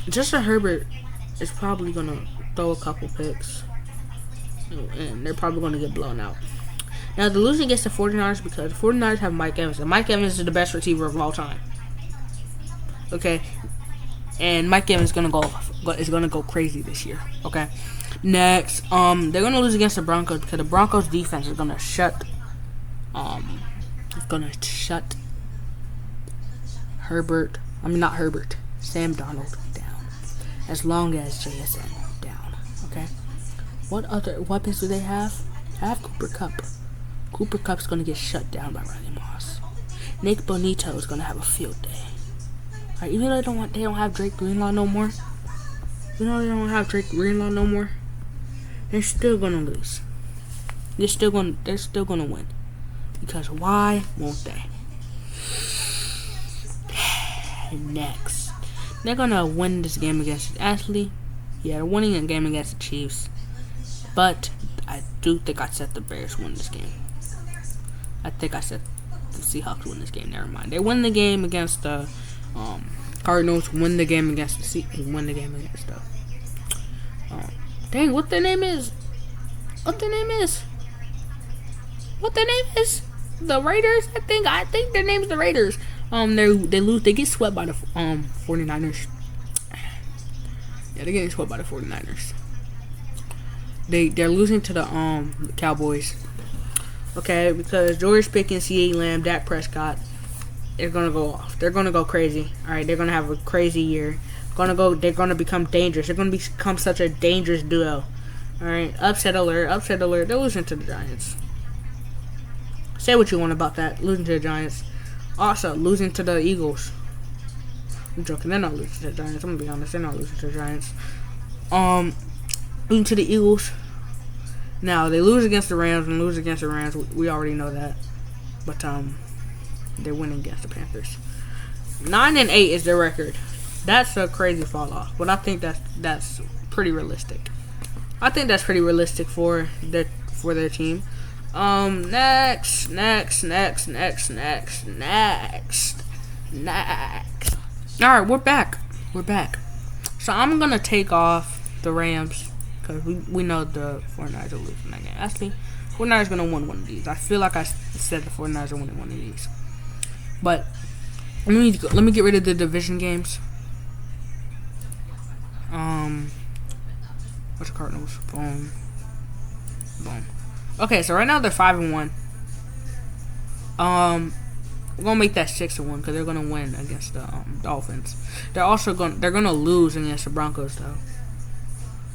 A: Justin Herbert is probably going to throw a couple picks. And they're probably going to get blown out. Now, they're losing against the 49ers because the 49ers have Mike Evans. And Mike Evans is the best receiver of all time. Okay? And Mike Evans is going to go crazy this year. Okay? Next, they're going to lose against the Broncos because the Broncos defense is going to shut Sam Darnold down. As long as JSN down. Okay? What other weapons do they have? They have Cooper Kupp. Cooper Kupp's going to get shut down by Randy Moss. Nick Bonito is going to have a field day. Alright, even though they don't have Drake Greenlaw no more. They're still going to lose. They're still going to win. Because why won't they? Next. They're going to win this game against Ashley. Yeah, they're winning a game against the Chiefs. But I do think I said the Bears win this game. I think I said the Seahawks win this game. Never mind. They win the game against the Cardinals. Win the game against the Seahawks. Win the game against the dang, what their name is? The Raiders, I think their name is the Raiders. They lose. They get swept by the 49ers. Yeah, they're getting swept by the 49ers. They're losing to the Cowboys. Okay, because George Pickens, C.A. Lamb, Dak Prescott, they're gonna go off. They're gonna go crazy. All right, they're gonna have a crazy year. They're gonna become dangerous. They're gonna become such a dangerous duo. All right, upset alert, upset alert. They're losing to the Giants. Say what you want about that. Losing to the Giants. Also, losing to the Eagles. I'm joking. They're not losing to the Giants. I'm gonna be honest. They're not losing to the Giants. Losing to the Eagles. Now they lose against the Rams and lose against the Rams. We already know that. But they're winning against the Panthers. 9-8 is their record. That's a crazy fall off, but I think that's pretty realistic. I think that's pretty realistic for their team. Next. Alright, we're back. So I'm gonna take off the Rams because we know the 49ers are losing that game. Actually, 49ers are gonna win one of these. I feel like I said the 49ers are winning one of these. But let me get rid of the division games. What's the Cardinals? Boom. Okay, so right now they're 5-1. We're gonna make that 6-1 because they're gonna win against the Dolphins. They're gonna lose against the Broncos though.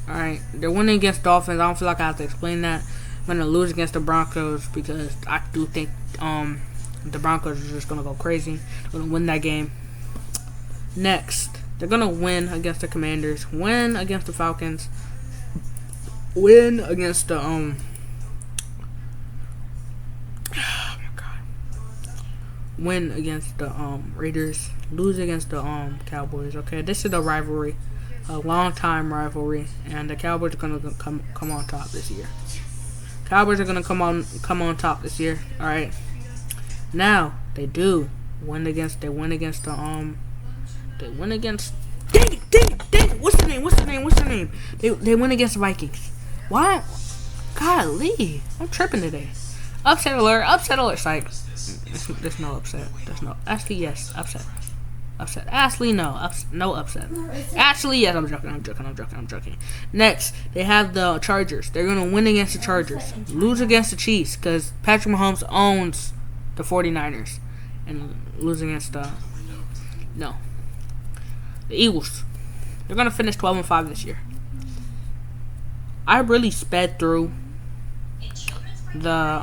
A: All right, they're winning against Dolphins. I don't feel like I have to explain that. I'm gonna lose against the Broncos because I do think the Broncos are just gonna go crazy. They're gonna win that game. Next, they're gonna win against the Commanders. Win against the Falcons. Win against the win against the Raiders, lose against the Cowboys. Okay, this is a rivalry, a long time rivalry, and the Cowboys are gonna come on top this year. Cowboys are gonna come on top this year. All right. Now they win against the dang it. What's the name? They win against the Vikings. Why? Golly, I'm tripping today. Upset alert, psych. There's no upset. Actually, yes, upset. Ashley, no, no upset. Actually, yes, I'm joking. Next, they have the Chargers. They're gonna win against the Chargers, lose against the Chiefs because Patrick Mahomes owns the 49ers, and lose against the Eagles. They're gonna finish 12-5 this year. I really sped through the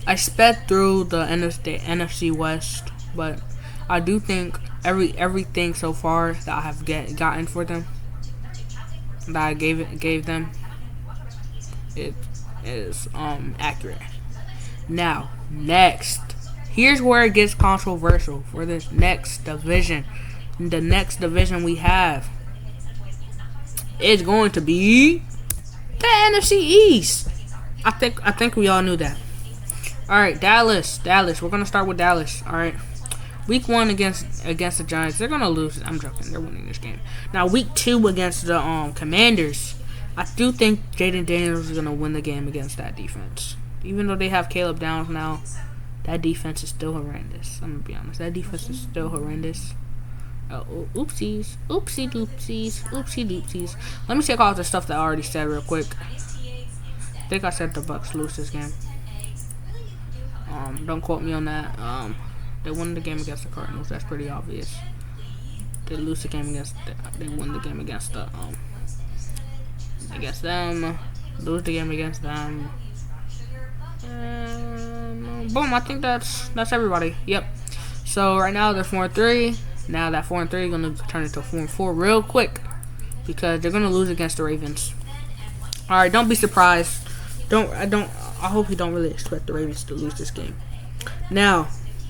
A: NFC West, but I do think everything so far that I have gotten for them, that I gave them, it is accurate. Now, next, here's where it gets controversial for this next division. The next division we have is going to be the NFC East. I think we all knew that. All right, Dallas. We're gonna start with Dallas. All right, week 1 against the Giants, they're gonna lose. I'm joking. They're winning this game. Now, week 2 against the Commanders, I do think Jaden Daniels is gonna win the game against that defense. Even though they have Caleb Downs now, that defense is still horrendous. I'm gonna be honest. That defense is still horrendous. Oopsie doopsies. Let me check out the stuff that I already said real quick. I think I said the Bucks lose this game. Don't quote me on that. They won the game against the Cardinals. That's pretty obvious. They lose the game they win the game against them. Lose the game against them. Boom. I think that's everybody. Yep. So right now they're 4-3. Now that 4-3 is gonna turn into 4-4 real quick because they're gonna lose against the Ravens. All right, don't be surprised. I hope you don't really expect the Ravens to lose this game. Now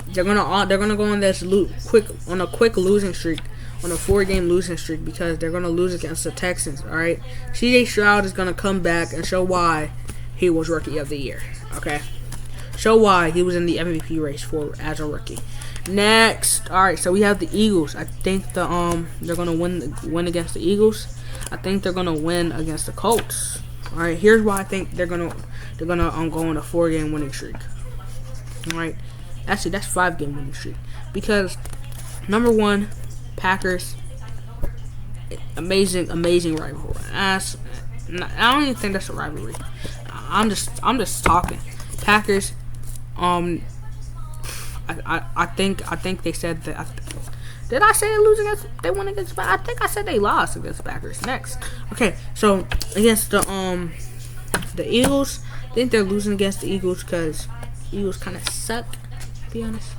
A: they're gonna go on this quick losing streak, on a 4-game losing streak because they're gonna lose against the Texans. All right, C.J. Stroud is gonna come back and show why he was Rookie of the Year. Okay, show why he was in the MVP race as a rookie. Next, all right. So we have the Eagles. I think they're gonna win against the Eagles. I think they're gonna win against the Colts. All right. Here's why I think they're gonna go on a 4-game winning streak. All right. Actually, that's 5-game winning streak because number 1, Packers. Amazing rivalry. I don't even think that's a rivalry. I'm just talking. Packers. I think they said that. Did I say they won against? I think I said they lost against Packers. Next, okay. So against the Eagles, I think they're losing against the Eagles because Eagles kind of suck. To be honest,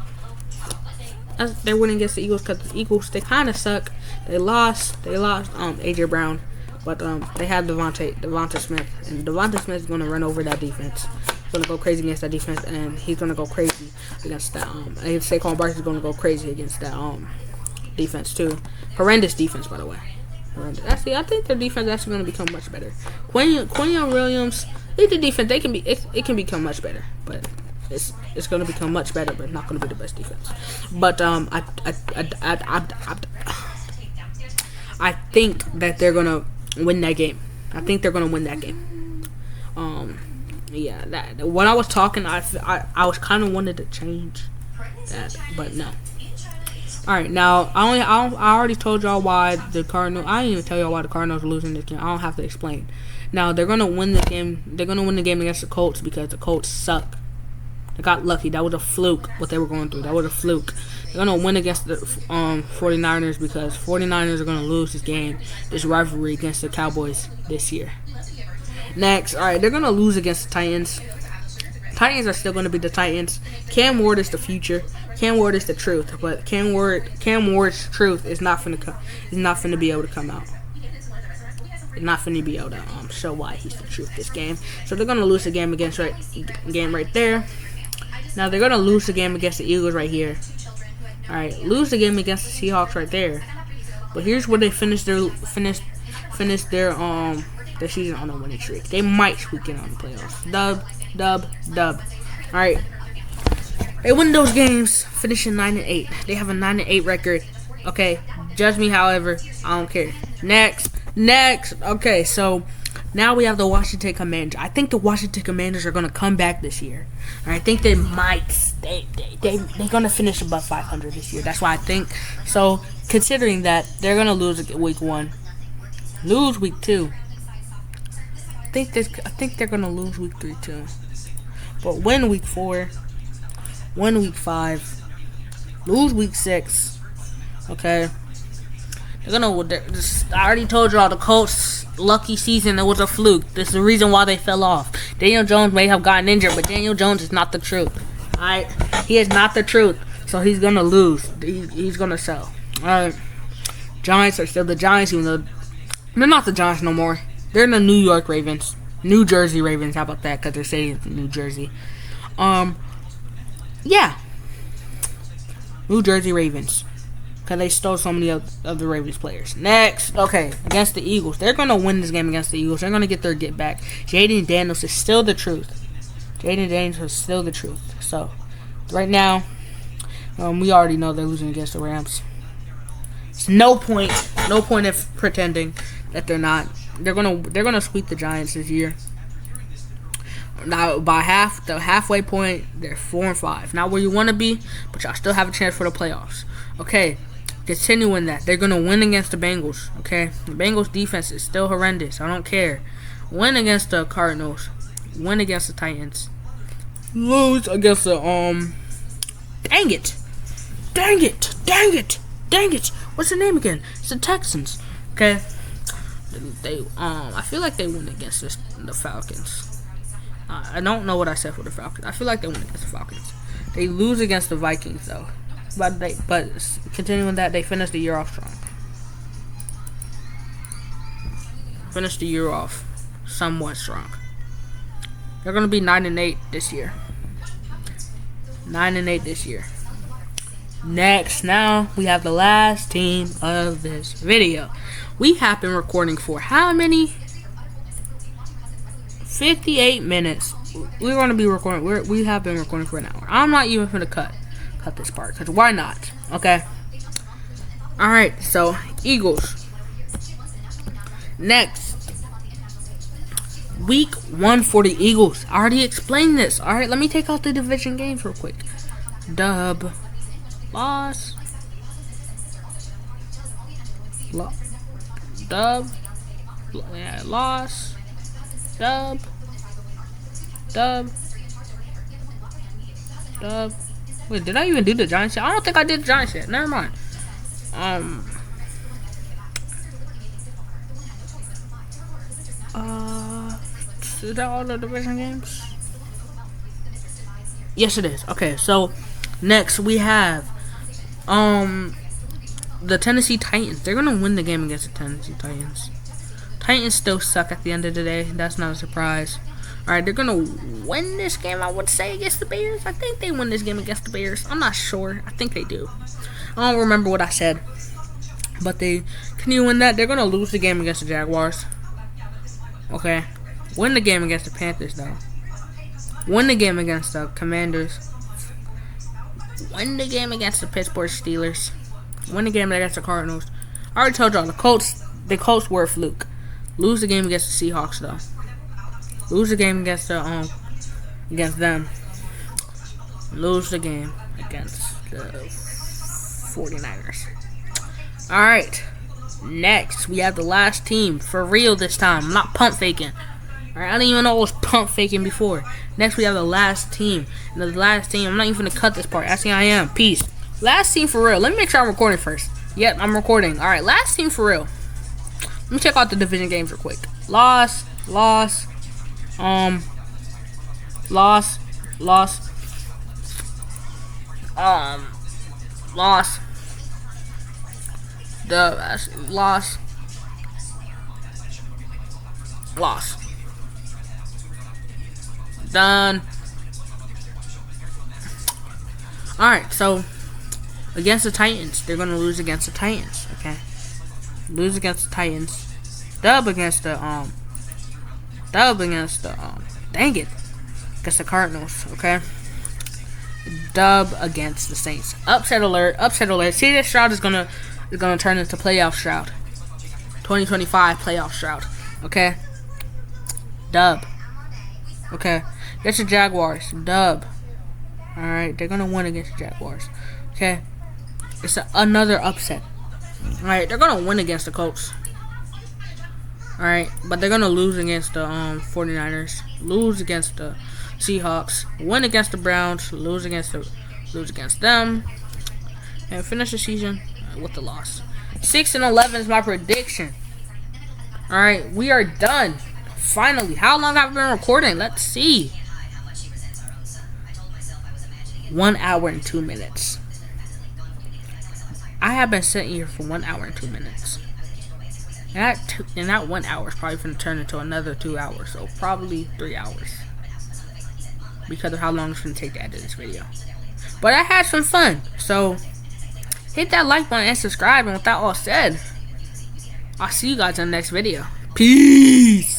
A: they're winning against the Eagles because the Eagles they kind of suck. They lost AJ Brown, but they had Devonta Smith, and Devonta Smith is gonna run over that defense. Gonna go crazy against that defense, and he's gonna go crazy against that. And Saquon Barkley is gonna go crazy against that defense too. Horrendous defense, by the way. Horrendous. Actually, I think their defense is actually gonna become much better. Quinion Williams, the defense it can become much better, but it's gonna become much better, but not gonna be the best defense. But I think that they're gonna win that game. I think they're gonna win that game. Yeah, that when I was talking, I was kind of wanted to change that, but no. All right, now I already told y'all why the Cardinals. I didn't even tell y'all why the Cardinals are losing this game. I don't have to explain. Now they're gonna win the game. They're gonna win the game against the Colts because the Colts suck. They got lucky. That was a fluke. What they were going through. That was a fluke. They're gonna win against the 49ers because 49ers are gonna lose this game, this rivalry against the Cowboys this year. Next, all right, they're gonna lose against the Titans. Titans are still gonna be the Titans. Cam Ward is the future. Cam Ward is the truth, but Cam Ward's truth is not finna be able to come out. It's not finna be able to show why he's the truth this game. So they're gonna lose the game right there. Now they're gonna lose the game against the Eagles right here. All right, lose the game against the Seahawks right there. But here's where they finish their season on a winning streak. They might squeak in on the playoffs. Dub. All right. They win those games, finishing 9-8. They have a 9-8 record. Okay, judge me however. I don't care. Next. Okay, so now we have the Washington Commanders. I think the Washington Commanders are gonna come back this year. And I think they might. They're gonna finish above 500 this year. That's why I think. So considering that they're gonna lose week 1, lose week 2. I think they're gonna lose week 3 too, but win week 4, win week 5, lose week 6. Okay, I already told y'all the Colts' lucky season. It was a fluke. This is the reason why they fell off. Daniel Jones may have gotten injured, but Daniel Jones is not the truth. Alright, he is not the truth, so he's gonna lose. He's gonna sell. Alright, Giants are still the Giants, even though they're not the Giants no more. They're the New York Ravens. New Jersey Ravens. How about that? Because they're saying it's New Jersey. Yeah. New Jersey Ravens. Because they stole so many of the Ravens players. Next. Okay. Against the Eagles. They're going to win this game against the Eagles. They're going to get their get back. Jaden Daniels is still the truth. So, right now, we already know they're losing against the Rams. It's no point of pretending that they're not. They're gonna sweep the Giants this year. Now by the halfway point, they're 4-5. Not where you want to be, but y'all still have a chance for the playoffs. Okay, continuing that, they're gonna win against the Bengals. Okay, the Bengals defense is still horrendous. I don't care. Win against the Cardinals. Win against the Titans. Lose against the Dang it! What's the name again? It's the Texans. Okay. I feel like they win against the Falcons. I don't know what I said for the Falcons. I feel like they win against the Falcons. They lose against the Vikings though. But continuing that, they finish the year off strong. Finish the year off somewhat strong. They're gonna be 9-8 this year. 9-8 this year. Next, now we have the last team of this video. We have been recording for how many? 58 minutes. We're going to be recording. We have been recording for an hour. I'm not even going to cut this part because why not? Okay. All right. So Eagles. Next, week 1 for the Eagles. I already explained this. All right. Let me take out the division games real quick. Dub. Loss. Dub. Yeah, loss. Dub. Dub. Dub. Wait, did I even do the Giants shit? I don't think I did the Giants shit. Never mind. Is that all the division games? Yes, it is. Okay, so next we have the Tennessee Titans. They're gonna win the game against the Tennessee Titans. Titans still suck at the end of the day. That's not a surprise. Alright, they're gonna win this game, I would say, against the Bears. I think they win this game against the Bears. I'm not sure. I think they do. I don't remember what I said. But they can you win that? They're gonna lose the game against the Jaguars. Okay. Win the game against the Panthers though. Win the game against the Commanders. Win the game against the Pittsburgh Steelers. Win the game against the Cardinals. I already told y'all the Colts were a fluke. Lose the game against the Seahawks though. Lose the game against the against them. Lose the game against the 49ers. Alright. Next, we have the last team. For real this time. I'm not pump faking. Alright, I didn't even know I was pump faking before. Next, we have the last team. And the last team, I'm not even going to cut this part. Actually, I am. Peace. Last team for real. Let me make sure I'm recording first. Yep, I'm recording. Alright, last team for real. Let me check out the division games real quick. Loss. Loss. Loss. Done. Alright, so against the Titans, they're gonna lose against the Titans, okay? Lose against the Titans. Dub against the dang it. Against the Cardinals, okay? Dub against the Saints. Upset alert, upset alert. See, this Stroud is gonna turn into playoff Stroud. 2025 playoff Stroud. Okay? Dub. Okay. Against the Jaguars. Dub. Alright, they're gonna win against the Jaguars. Okay? It's another upset. Alright, they're gonna win against the Colts. Alright, but they're gonna lose against the 49ers. Lose against the Seahawks. Win against the Browns. Lose against them. And finish the season with the loss. 6-11 is my prediction. Alright, we are done. Finally. How long have I been recording? Let's see. 1 hour and 2 minutes. I have been sitting here for 1 hour and 2 minutes. And that 1 hour is probably going to turn into another 2 hours. So probably 3 hours. Because of how long it's going to take to edit this video. But I had some fun. So hit that like button and subscribe. And with that all said, I'll see you guys in the next video. Peace.